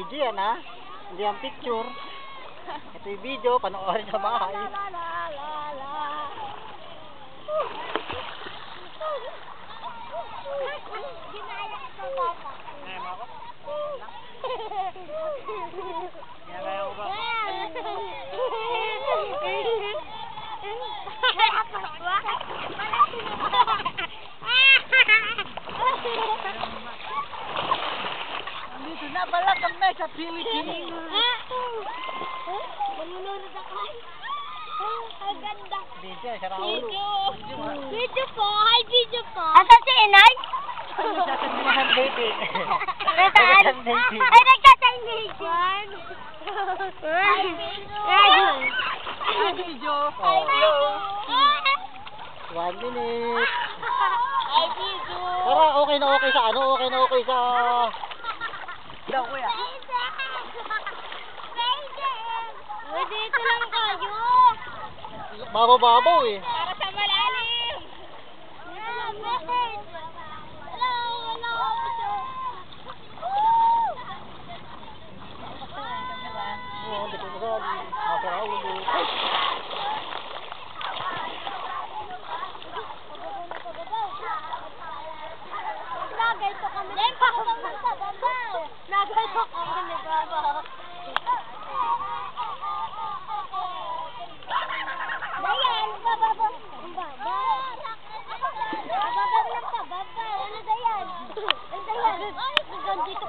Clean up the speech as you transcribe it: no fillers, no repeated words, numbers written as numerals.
video yan ha. Hindi ang picture. Ito yung video, panoorin sa bahay. Ginaya ko bata. Ngayon ako? Ginagaya ko ba? Dito na pala kami sa Pilipinas. Manunod ako. Ang ganda. Video, sa Raulo. Video po. Hi, video po. Asa si Inay? Sasabihan baby. Nasaan? Ay, nagkataination. Hi, video. Hi, video. Hi, video. 1 minute. Hi, video. Tara, okay na okay sa ano? Okay na okay sa... Daw, kuya. Dito lang kayo. Babaw eh. Para sa malalim. Message. Hello, hello. Oo, dito na sa nasa Raulo. Nagalto kami ni Baba. Nagalto kami ni Baba. Dayan, bababa. Ang baba. Bababa ng pababa. Ano dayan? Ang dayan. Ay, dito